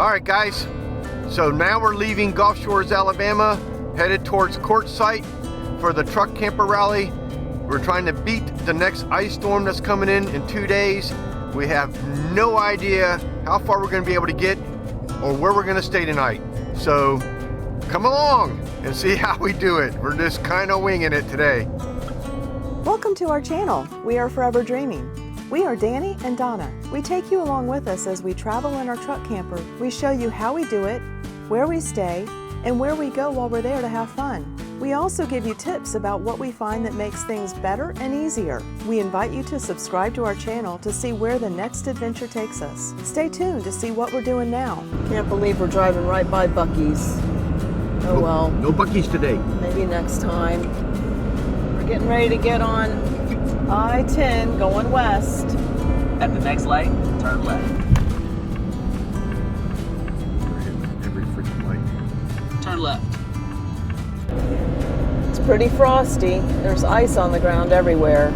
Alright guys, so now we're leaving Gulf Shores, Alabama, headed towards Quartzsite for the Truck Camper Rally. We're trying to beat the next ice storm that's coming in 2 days. We have no idea how far we're going to be able to get or where we're going to stay tonight. So come along and see how we do it. We're just kind of winging it today. Welcome to our channel. We are Forever Dreaming. We are Danny and Donna. We take you along with us as we travel in our truck camper. We show you how we do it, where we stay, and where we go while we're there to have fun. We also give you tips about what we find that makes things better and easier. We invite you to subscribe to our channel to see where the next adventure takes us. Stay tuned to see what we're doing now. Can't believe we're driving right by Buc-ee's. Oh well. No Buc-ee's today. Maybe next time. We're getting ready to get on I-10 going west. At the next light, turn left. Every freaking light. Turn left. It's pretty frosty. There's ice on the ground everywhere.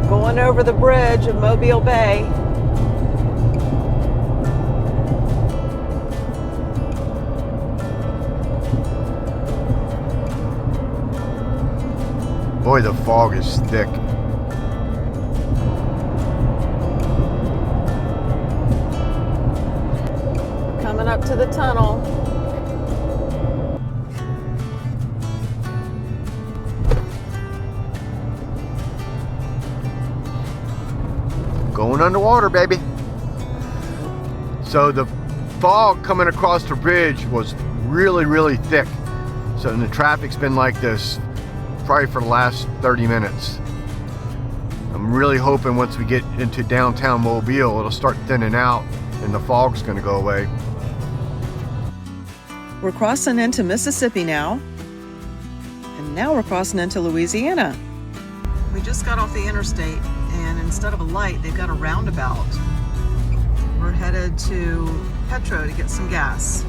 Going over the bridge of Mobile Bay. Boy, the fog is thick. Coming up to the tunnel. Going underwater, baby. So the fog coming across the bridge was really thick. So the traffic's been like this probably for the last 30 minutes. I'm really hoping once we get into downtown Mobile, it'll start thinning out and the fog's gonna go away. We're crossing into Mississippi now. And now we're crossing into Louisiana. We just got off the interstate, and instead of a light, they've got a roundabout. We're headed to Petro to get some gas.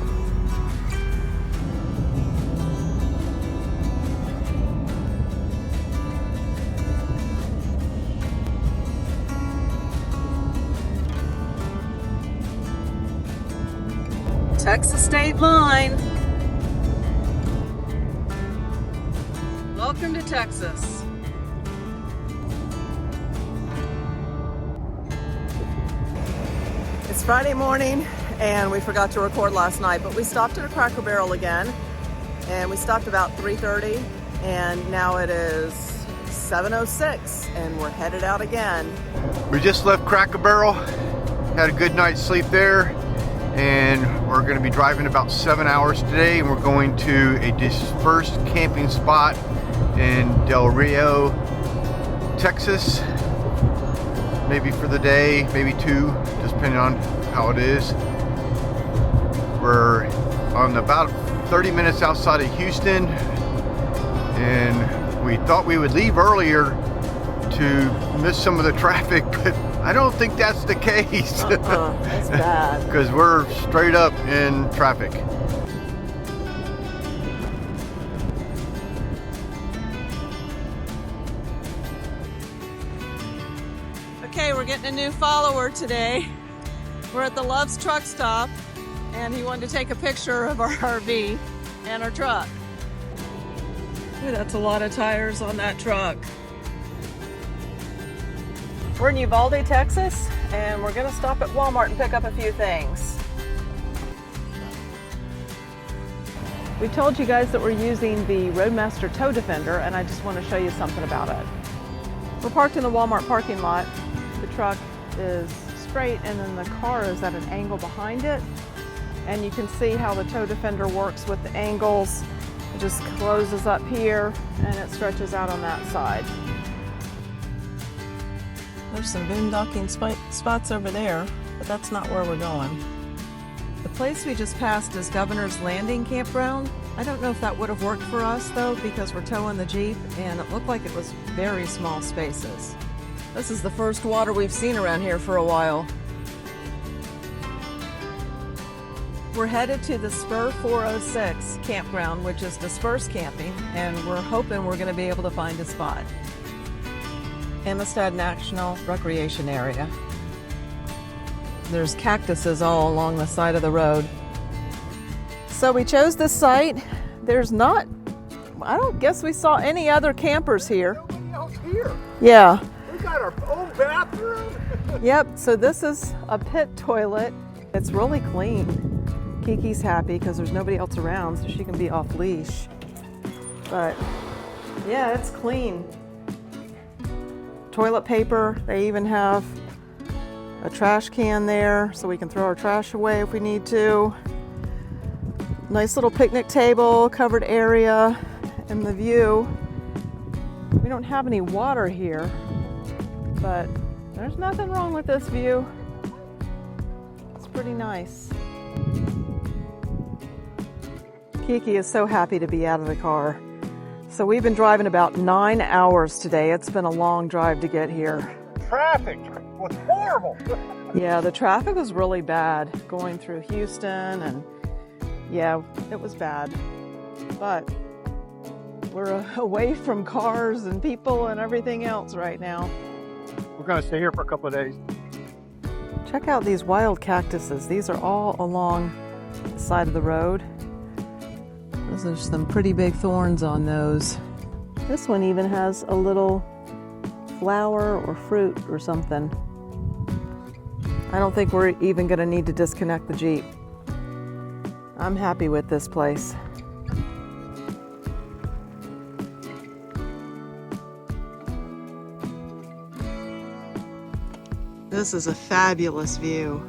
Texas state line. Welcome to Texas. It's Friday morning and we forgot to record last night, but we stopped at a Cracker Barrel again, and we stopped about 3:30, and now it is 7:06 and we're headed out again. We just left Cracker Barrel, had a good night's sleep there, and we're going to be driving about 7 hours today, and we're going to a dispersed camping spot in Del Rio, Texas, maybe for the day, maybe two, just depending on how it is. We're on about 30 minutes outside of Houston, and we thought we would leave earlier to miss some of the traffic, but I don't think that's the case. That's bad. Because we're straight up in traffic. Okay, we're getting a new follower today. We're at the Love's truck stop, and he wanted to take a picture of our RV and our truck. Ooh, that's a lot of tires on that truck. We're in Uvalde, Texas, and we're gonna stop at Walmart and pick up a few things. We told you guys that we're using the Roadmaster Tow Defender, and I just want to show you something about it. We're parked in the Walmart parking lot. The truck is straight, and then the car is at an angle behind it. And you can see how the Tow Defender works with the angles. It just closes up here, and it stretches out on that side. There's some boondocking spots over there, but that's not where we're going. The place we just passed is Governor's Landing Campground. I don't know if that would have worked for us though, because we're towing the Jeep and it looked like it was very small spaces. This is the first water we've seen around here for a while. We're headed to the Spur 406 campground, which is dispersed camping, and we're hoping we're going to be able to find a spot. Amistad National Recreation Area. There's cactuses all along the side of the road. So we chose this site. There's not, I don't guess we saw any other campers here. Nobody else here. Yeah. We got our own bathroom. Yep, so this is a pit toilet. It's really clean. Kiki's happy because there's nobody else around, so she can be off leash. But yeah, it's clean. Toilet paper, they even have a trash can there so we can throw our trash away if we need to. Nice little picnic table, covered area, and the view. We don't have any water here, but there's nothing wrong with this view. It's pretty nice. Kiki is so happy to be out of the car. So we've been driving about 9 hours today. It's been a long drive to get here. Traffic was horrible. Yeah, the traffic was really bad going through Houston, and yeah, it was bad. But we're away from cars and people and everything else right now. We're gonna stay here for a couple of days. Check out these wild cactuses. These are all along the side of the road. Those are some pretty big thorns on those. This one even has a little flower or fruit or something. I don't think we're even gonna need to disconnect the Jeep. I'm happy with this place. This is a fabulous view.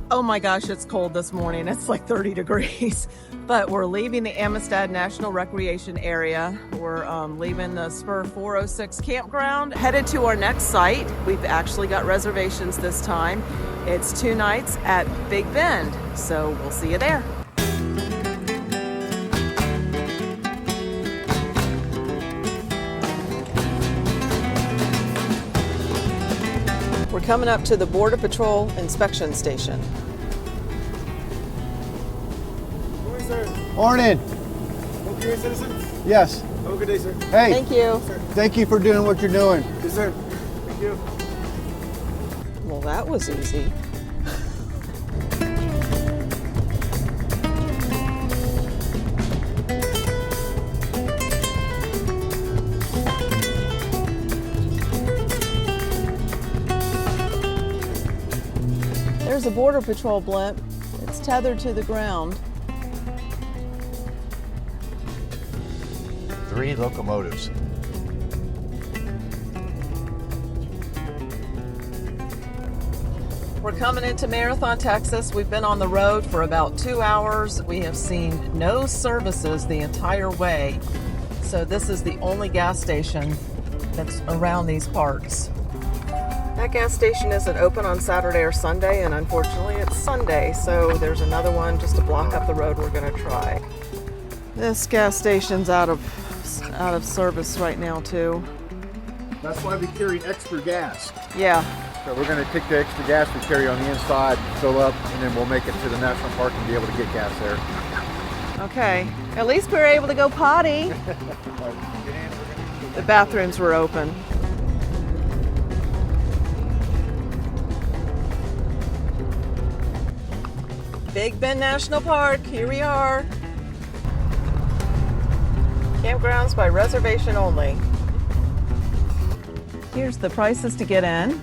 Oh my gosh, it's cold this morning. It's like 30 degrees. But we're leaving the Amistad National Recreation Area. We're leaving the Spur 406 campground, headed to our next site. We've actually got reservations this time. It's 2 nights at Big Bend, so we'll see you there. We're coming up to the Border Patrol inspection station. Morning. Okay, citizens. Yes. Have a good day, sir. Hey. Thank you. Thank you for doing what you're doing. Yes, sir. Thank you. Well, that was easy. There's a Border Patrol blimp. It's tethered to the ground. 3 locomotives. We're coming into Marathon, Texas. We've been on the road for about 2 hours. We have seen no services the entire way. So this is the only gas station that's around these parts. That gas station isn't open on Saturday or Sunday, and unfortunately it's Sunday, so there's another one just to block up the road we're gonna try. This gas station's out of service right now too. That's why we carry extra gas. Yeah. So we're going to take the extra gas we carry on the inside, fill up, and then we'll make it to the national park and be able to get gas there. Okay. At least we were able to go potty. The bathrooms were open. Big Bend National Park, here we are. Campgrounds by reservation only. Here's the prices to get in.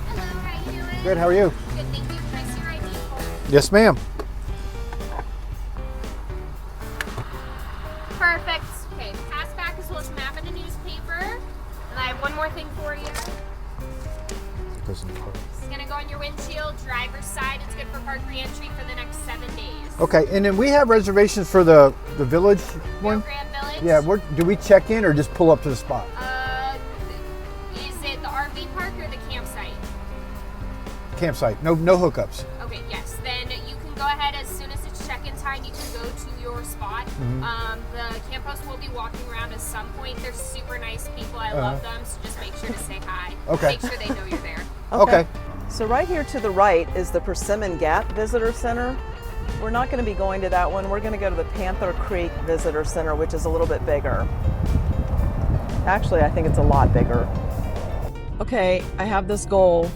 Hello, how you doing? Good, how are you? Good, thank you. Can I see your ID card? Yes, ma'am. Perfect. Okay, pass back as well as map in a newspaper. And I have one more thing for you. It's gonna go on your windshield, driver's side. It's good for park re-entry for the next 7 days. Okay, and then we have reservations for the village Rio one? Grande Village? Yeah, do we check in or just pull up to the spot? Is it the RV park or the campsite? Campsite, no hookups. Okay, yes. Then you can go ahead as soon as it's check-in time. You can go to your spot. The camp host will be walking around at some point. They're super nice people. I love them. So just make sure to say hi. Okay. Make sure they know you're there. Okay. So right here to the right is the Persimmon Gap Visitor Center. We're not going to be going to that one. We're going to go to the Panther Creek Visitor Center, which is a little bit bigger. Actually, I think it's a lot bigger. Okay, I have this goal.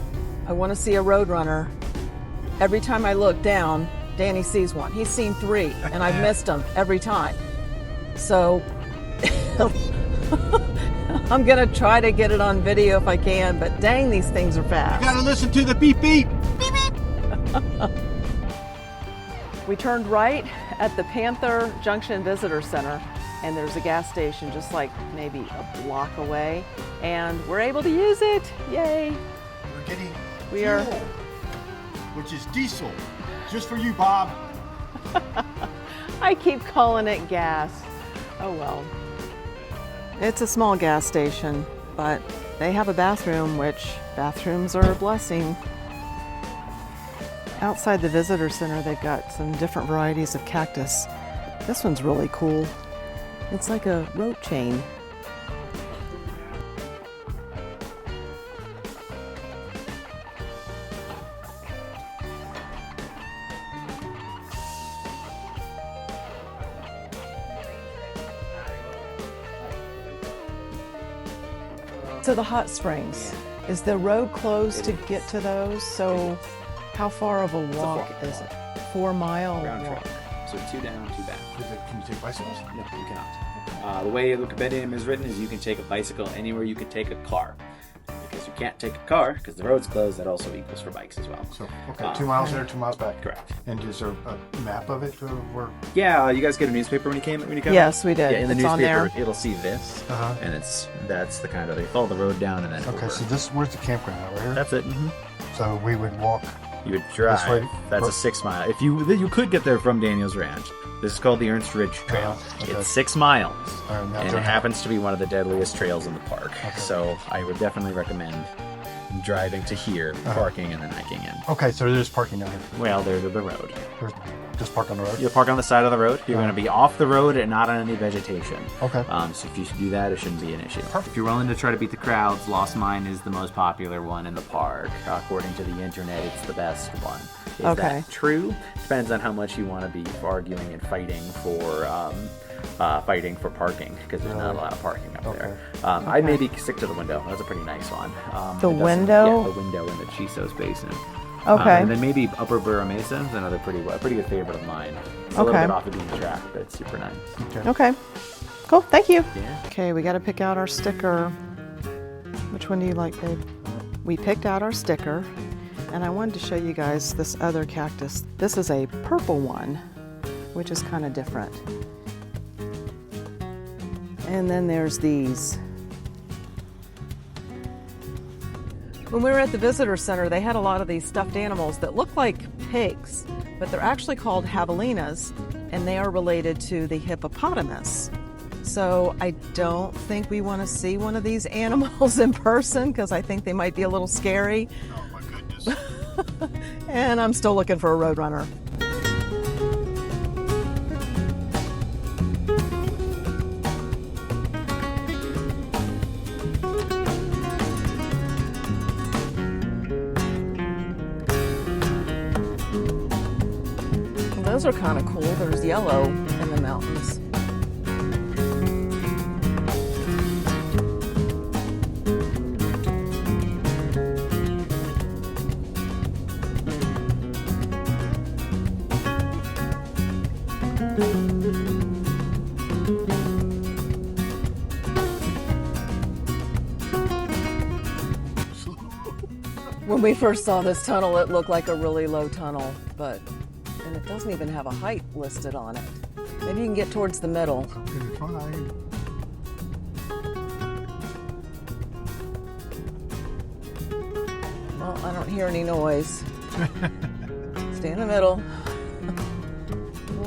I want to see a roadrunner. Every time I look down, Danny sees one. He's seen 3, and I've missed them every time. So I'm gonna try to get it on video if I can, but dang, these things are fast. You gotta listen to the beep beep. Beep beep. We turned right at the Panther Junction Visitor Center, and there's a gas station just like maybe a block away, and we're able to use it. Yay! We're getting fuel, which is diesel, just for you, Bob. I keep calling it gas. Oh well. It's a small gas station, but they have a bathroom, which bathrooms are a blessing. Outside the visitor center, they've got some different varieties of cactus. This one's really cool. It's like a rope chain. To the hot springs. Is the road closed to get to those? So how far of a walk is it? 4 mile Round walk. trip. So 2 down, 2 back. Can you take bicycles? No, you cannot. The way the compendium is written is you can take a bicycle anywhere you can take a car. Because you can't take a car, because the road's closed, that also equals for bikes as well. So, okay, 2 miles there, 2 miles back. Correct. And is there a map of it where? Yeah, you guys get a newspaper when you come? Yes, we did. Yeah, in the It's newspaper, on there. it'll see this, and that's the kind of, they follow the road down and then Okay, over. so where's the campground right here? That's it. So we would walk. You would drive. way? That's a 6 mile. If you could get there from Daniel's Ranch. This is called the Ernst Ridge Trail. Okay. It's 6 miles, Now and it happens to be one of the deadliest trails in the park. So I would definitely recommend driving to here, parking, and then hiking in. Okay, so there's parking down here. Well, there's the road. There's just park on the road. You'll park on the side of the road. You're going to be off the road and not on any vegetation. Okay. So if you do that, it shouldn't be an issue. If you're willing to try to beat the crowds, Lost Mine is the most popular one in the park. According to the internet, it's the best one. Is Okay. that true? Depends on how much you want to be arguing and fighting for parking, because there's not a lot of parking up there. I'd maybe stick to the window. That's a pretty nice one. The it doesn't- window? Yeah, the window in the Chisos Basin. Okay. And then maybe Upper Burra Mesa is another pretty good favorite of mine. It's a little Okay. bit off the beaten track, but it's super nice. Okay. Cool. Thank you. Yeah. Okay, we got to pick out our sticker. Which one do you like, babe? We picked out our sticker, and I wanted to show you guys this other cactus. This is a purple one, which is kind of different. And then there's these. When we were at the visitor center, they had a lot of these stuffed animals that look like pigs, but they're actually called javelinas, and they are related to the hippopotamus. So I don't think we want to see one of these animals in person, because I think they might be a little scary. Oh my goodness. And I'm still looking for a roadrunner. Those are kind of cool. There's yellow in the mountains. When we first saw this tunnel, it looked like a really low tunnel, and it doesn't even have a height listed on it. Maybe you can get towards the middle. Okay, fine. Well, I don't hear any noise. Stay in the middle.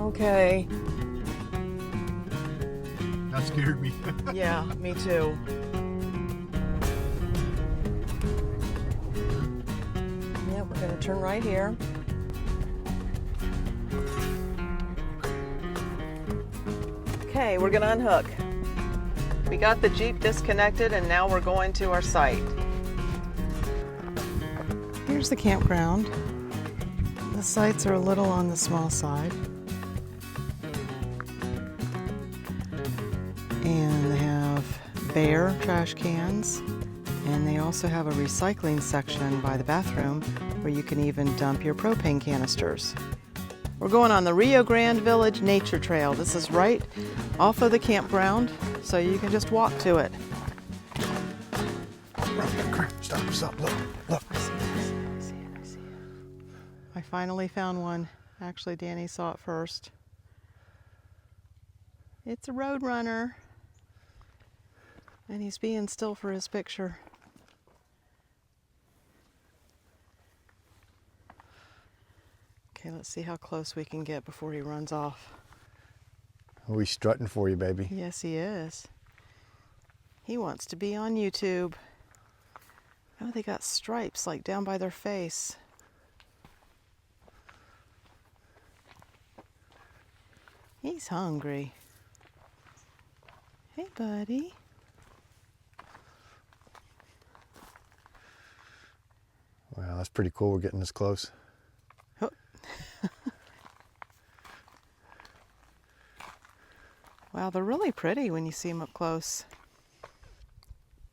Okay. That scared me. Yeah, me too. Yeah, we're gonna turn right here. Okay, we're gonna unhook. We got the Jeep disconnected, and now we're going to our site. Here's the campground. The sites are a little on the small side. And they have bare trash cans, and they also have a recycling section by the bathroom where you can even dump your propane canisters. We're going on the Rio Grande Village Nature Trail. This is right off of the campground, so you can just walk to it. Stop, look. I see it. I finally found one. Actually, Danny saw it first. It's a roadrunner, and he's being still for his picture. Okay, let's see how close we can get before he runs off. Oh, he's strutting for you, baby. Yes, he is. He wants to be on YouTube. Oh, they got stripes like down by their face. He's hungry. Hey, buddy. Wow, that's pretty cool. We're getting this close. Oh. Wow, they're really pretty when you see them up close.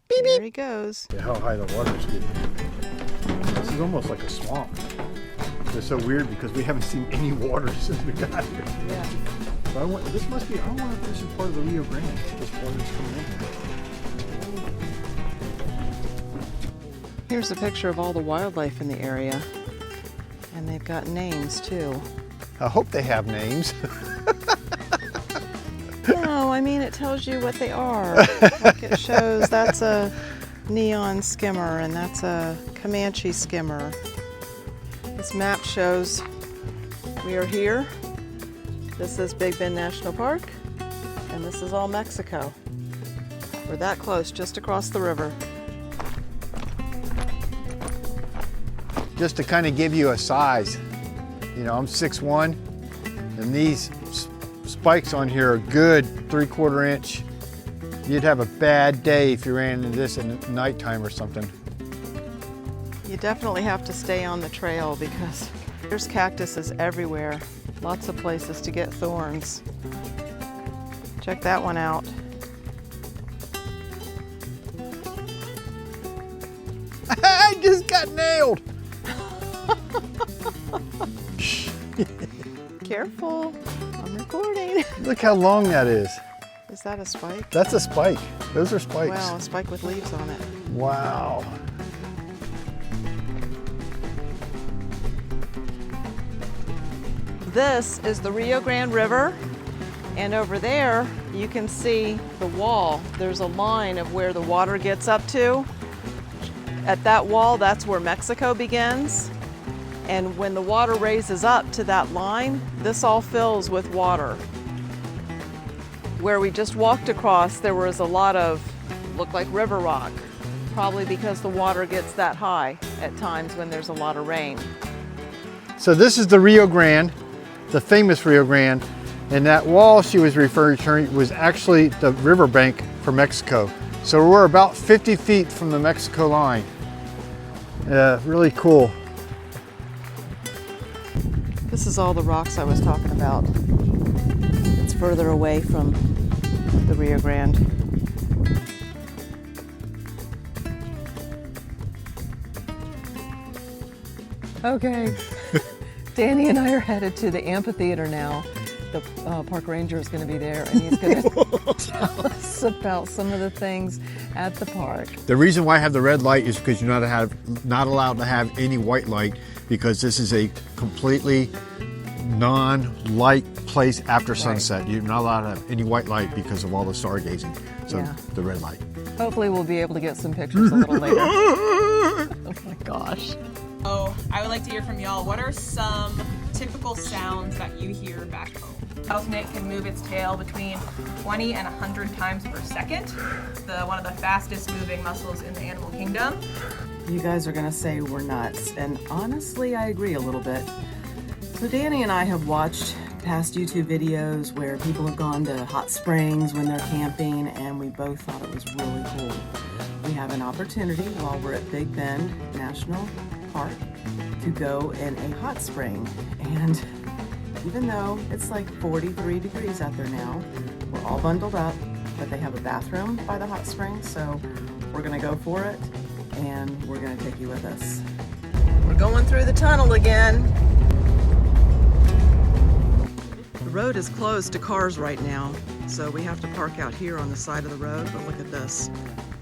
Beep, there he goes. Yeah, how high the water's getting. This is almost like a swamp. It's so weird because we haven't seen any water since we got here. Yeah. So I wonder if this is part of the Rio Grande. This water's coming in here. Here's a picture of all the wildlife in the area. And they've got names too. I hope they have names. No, I mean it tells you what they are. Like it shows that's a neon skimmer and that's a Comanche skimmer. This map shows we are here. This is Big Bend National Park, and this is all Mexico. We're that close, just across the river. Just to kind of give you a size, you know, I'm 6'1", and these spikes on here are good 3/4 inch. You'd have a bad day if you ran into this at nighttime or something. You definitely have to stay on the trail because there's cactuses everywhere. Lots of places to get thorns. Check that one out. I just got nailed. Careful, I'm recording. Look how long that is. Is that a spike? That's a spike. Those are spikes. Wow, a spike with leaves on it. Wow. This is the Rio Grande River, and over there you can see the wall. There's a line of where the water gets up to. At that wall, that's where Mexico begins. And when the water raises up to that line, this all fills with water. Where we just walked across, there was a lot of, looked like river rock, probably because the water gets that high at times when there's a lot of rain. So this is the Rio Grande, the famous Rio Grande, and that wall she was referring to was actually the riverbank for Mexico. So we're about 50 feet from the Mexico line. Really cool. This is all the rocks I was talking about. It's further away from the Rio Grande. Okay, Danny and I are headed to the amphitheater now. The park ranger is going to be there, and he's going to tell us about some of the things at the park. The reason why I have the red light is because you're not allowed to have any white light, because this is a completely non-light place after sunset. You're not allowed to have any white light because of all the stargazing. So Yeah. the red light. Hopefully we'll be able to get some pictures a little later. Oh my gosh. Oh, I would like to hear from y'all. What are some typical sounds that you hear back home? Rattlesnake can move its tail between 20 and 100 times per second. It's one of the fastest moving mussels in the animal kingdom. You guys are gonna say we're nuts, and honestly I agree a little bit. So Danny and I have watched past YouTube videos where people have gone to hot springs when they're camping, and we both thought it was really cool. We have an opportunity while we're at Big Bend National Park to go in a hot spring, and even though it's like 43 degrees out there now, we're all bundled up but they have a bathroom by the hot springs, so we're gonna go for it, and we're gonna take you with us. We're going through the tunnel again. The road is closed to cars right now, so we have to park out here on the side of the road, but look at this.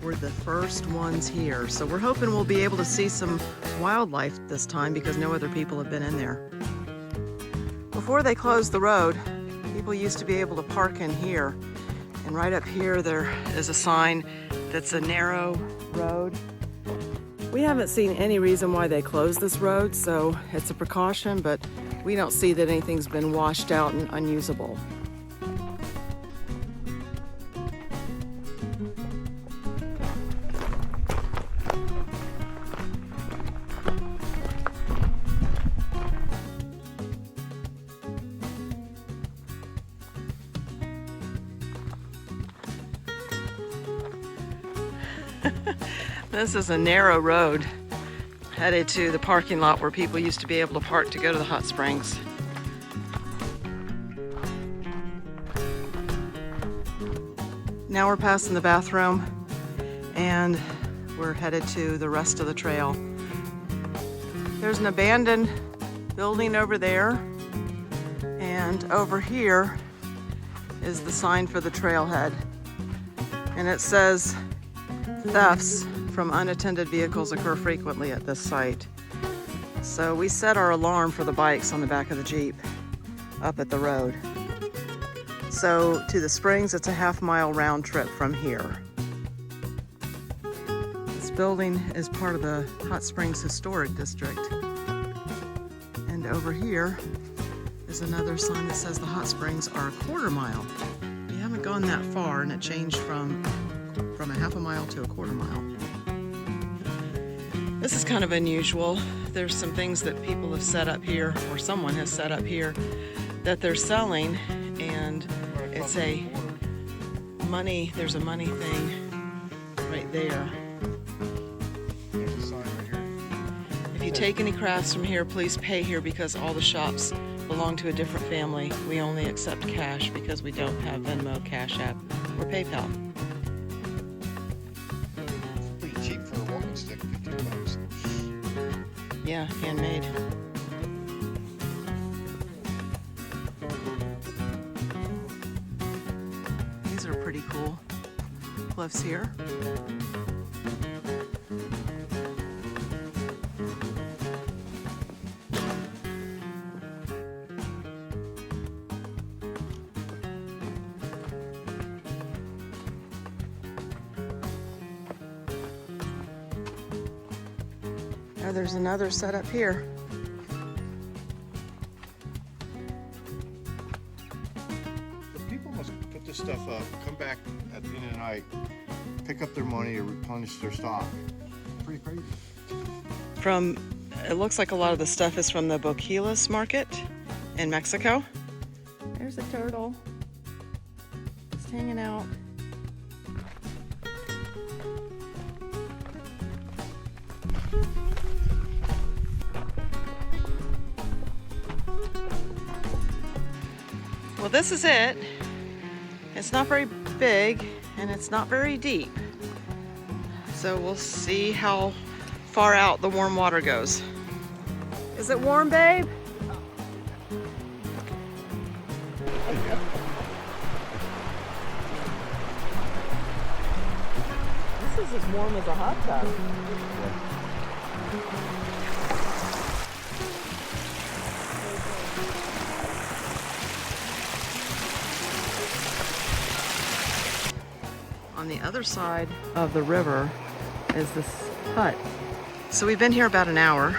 We're the first ones here, so we're hoping we'll be able to see some wildlife this time because no other people have been in there. Before they closed the road, people used to be able to park in here, and right up here there is a sign that's a narrow road. We haven't seen any reason why they closed this road, so it's a precaution, but we don't see that anything's been washed out and unusable. This is a narrow road headed to the parking lot where people used to be able to park to go to the hot springs. Now we're passing the bathroom and we're headed to the rest of the trail. There's an abandoned building over there, and over here is the sign for the trailhead, and it says thefts from unattended vehicles occur frequently at this site. So we set our alarm for the bikes on the back of the Jeep up at the road. So to the springs, it's a half-mile round trip from here. This building is part of the Hot Springs Historic District. And over here is another sign that says the hot springs are a quarter mile. You haven't gone that far, and it changed from a half a mile to a quarter mile. This is kind of unusual. There's some things that people have set up here, or someone has set up here, that they're selling, and it's there's a money thing right there. There's a sign right here. If you take any crafts from here, please pay here because all the shops belong to a different family. We only accept cash because we don't have Venmo, Cash App, or PayPal. Pretty cheap for a walking stick, $15. Yeah, handmade. These are pretty cool cliffs here. Oh, there's another set up here. The people must put this stuff up, come back at the end of the night, pick up their money or replenish their stock. Pretty crazy. It looks like a lot of the stuff is from the Boquilas market in Mexico. There's a turtle. Just hanging out. Well, this is it. It's not very big and it's not very deep. So we'll see how far out the warm water goes. Is it warm, babe? This is as warm as a hot tub. On the other side of the river is this hut. So we've been here about an hour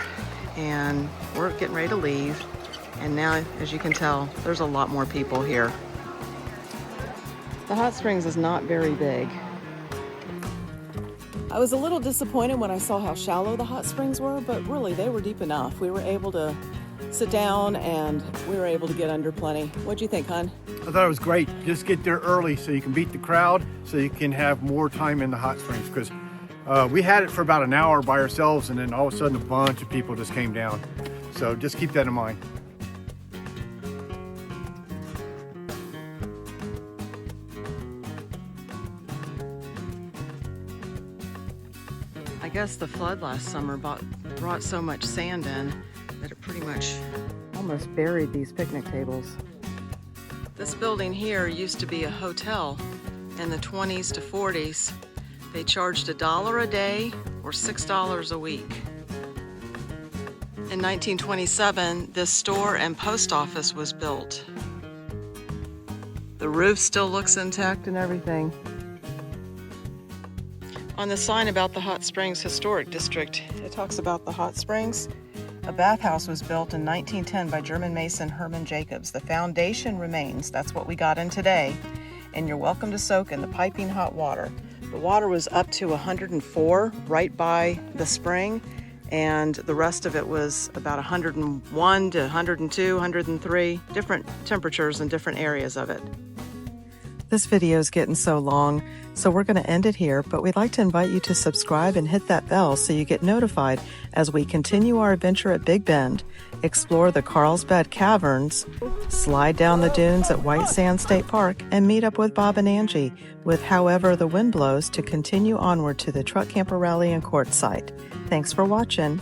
and we're getting ready to leave. And now, as you can tell, there's a lot more people here. The hot springs is not very big. I was a little disappointed when I saw how shallow the hot springs were, but really they were deep enough. We were able to sit down and we were able to get under plenty. What'd you think, hon? I thought it was great. Just get there early so you can beat the crowd, so you can have more time in the hot springs, because we had it for about an hour by ourselves and then all of a sudden a bunch of people just came down. So just keep that in mind. I guess the flood last summer brought so much sand in that it pretty much almost buried these picnic tables. This building here used to be a hotel in the 20s to 40s. They charged $1 a day or $6 a week. In 1927, this store and post office was built. The roof still looks intact and everything. On the sign about the Hot Springs Historic District, it talks about the hot springs. A bathhouse was built in 1910 by German mason Herman Jacobs. The foundation remains. That's what we got in today. And you're welcome to soak in the piping hot water. The water was up to 104 right by the spring, and the rest of it was about 101 to 102, 103, different temperatures in different areas of it. This video is getting so long, so we're going to end it here, but we'd like to invite you to subscribe and hit that bell so you get notified as we continue our adventure at Big Bend, explore the Carlsbad Caverns, slide down the dunes at White Sands State Park, and meet up with Bob and Angie with However the Wind Blows to continue onward to the Truck Camper Rally in Quartzsite. Thanks for watching.